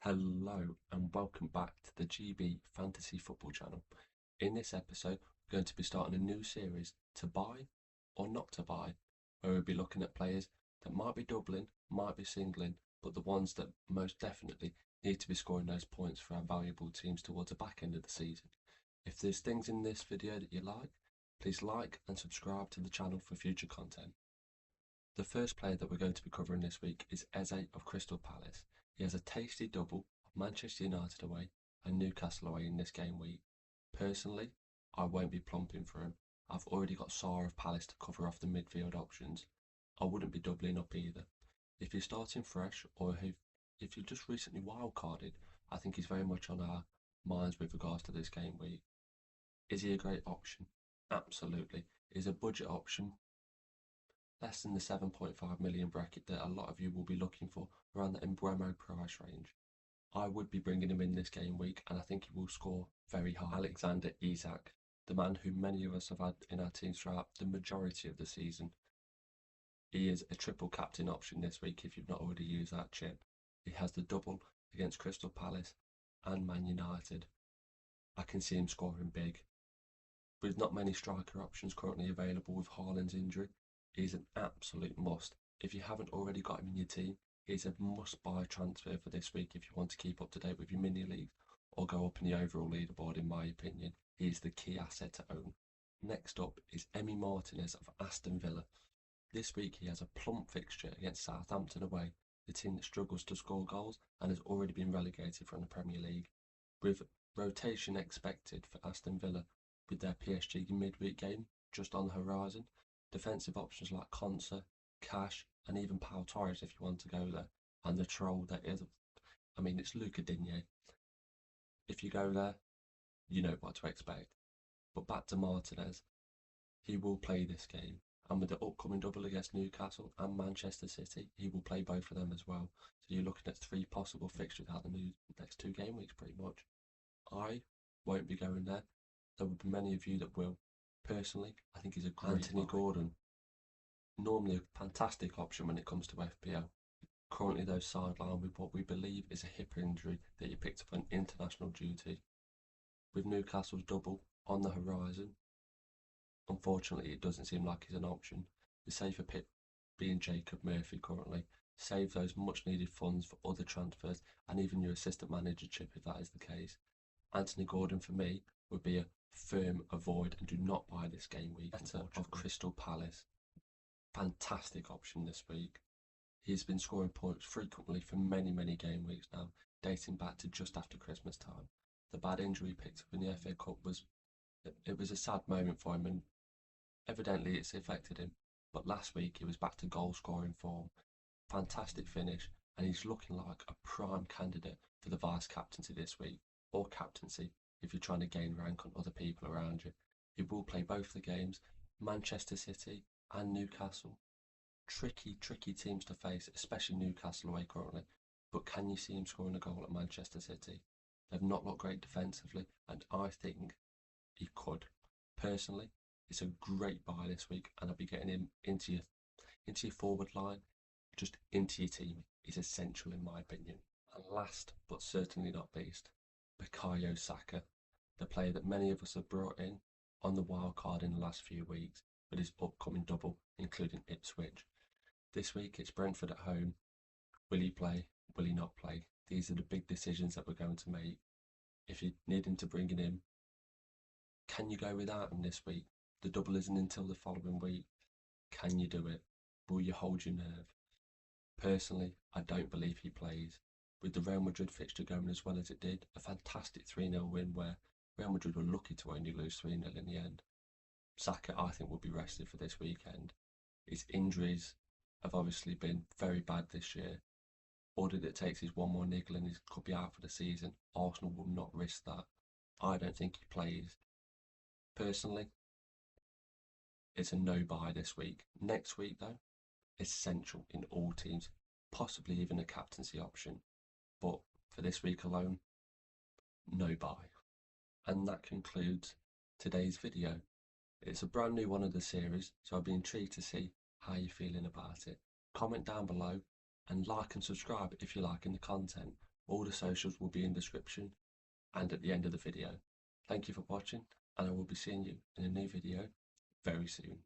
Hello and welcome back to the GB Fantasy Football channel. In this episode, we're going to be starting a new series, To Buy or Not to Buy, where we'll be looking at players that might be doubling, might be singling, but the ones that most definitely need to be scoring those points for our valuable teams towards the back end of the season. If there's things in this video that you like, please like and subscribe to the channel for future content. The first player that we're going to be covering this week is Eze of Crystal Palace. He has a tasty double of Manchester United away and Newcastle away in this game week. Personally, I won't be plumping for him. I've already got Sarr of Palace to cover off the midfield options. I wouldn't be doubling up either. If you're starting fresh or if you've just recently wildcarded, I think he's very much on our minds with regards to this game week. Is he a great option? Absolutely. He's a budget option, less than the 7.5 million bracket that a lot of you will be looking for, around the Embremo price range. I would be bringing him in this game week, and I think he will score very high. Alexander Isak, the man who many of us have had in our teams throughout the majority of the season. He is a triple captain option this week if you've not already used that chip. He has the double against Crystal Palace and Man United. I can see him scoring big. With not many striker options currently available with Haaland's injury, he's an absolute must. If you haven't already got him in your team, he's a must-buy transfer for this week if you want to keep up to date with your mini league or go up in the overall leaderboard. In my opinion, he's the key asset to own. Next up is Emi Martinez of Aston Villa. This week he has a plump fixture against Southampton away, the team that struggles to score goals and has already been relegated from the Premier League. With rotation expected for Aston Villa with their PSG midweek game just on the horizon, defensive options like Konsa, Cash, and even Pau Torres if you want to go there, and the troll that is, it's Luca Digne. If you go there, you know what to expect. But back to Martinez, he will play this game, and with the upcoming double against Newcastle and Manchester City, he will play both of them as well. So you're looking at 3 possible fixtures out the next 2 game weeks pretty much. I won't be going there. There will be many of you that will. Personally, I think he's a great Anthony Gordon. Normally a fantastic option when it comes to FPL. Currently though sidelined with what we believe is a hip injury that he picked up on international duty. With Newcastle's double on the horizon, unfortunately it doesn't seem like he's an option. The safer pick being Jacob Murphy currently. Save those much needed funds for other transfers and even your assistant manager chip if that is the case. Anthony Gordon for me would be a firm avoid and do not buy this game week. Of Crystal Palace. Fantastic option this week. He's been scoring points frequently for many game weeks now, dating back to just after Christmas time. The bad injury he picked up in the FA Cup was a sad moment for him, and evidently it's affected him. But last week he was back to goal scoring form. Fantastic finish, and he's looking like a prime candidate for the vice captaincy this week, or captaincy if you're trying to gain rank on other people around you. He will play both the games, Manchester City and Newcastle. Tricky teams to face, especially Newcastle away currently. But can you see him scoring a goal at Manchester City? They've not looked great defensively, and I think he could. Personally, it's a great buy this week, and I'll be getting him into your forward line, just into your team. He's essential in my opinion. And last but certainly not least, Bukayo Saka, the player that many of us have brought in on the wild card in the last few weeks with his upcoming double, including Ipswich. This week it's Brentford at home. Will he play? Will he not play? These are the big decisions that we're going to make. If you need him to bring it in, can you go without him this week? The double isn't until the following week. Can you do it? Will you hold your nerve? Personally, I don't believe he plays. With the Real Madrid fixture going as well as it did, a fantastic 3-0 win where Real Madrid were lucky to only lose 3-0 in the end. Saka, I think, will be rested for this weekend. His injuries have obviously been very bad this year. All that it takes is one more niggle and he could be out for the season. Arsenal will not risk that. I don't think he plays. Personally, it's a no-buy this week. Next week, though, essential in all teams, possibly even a captaincy option. But for this week alone, no buy. And that concludes today's video. It's a brand new one of the series, so I'll be intrigued to see how you're feeling about it. Comment down below and like and subscribe if you're liking the content. All the socials will be in the description and at the end of the video. Thank you for watching, and I will be seeing you in a new video very soon.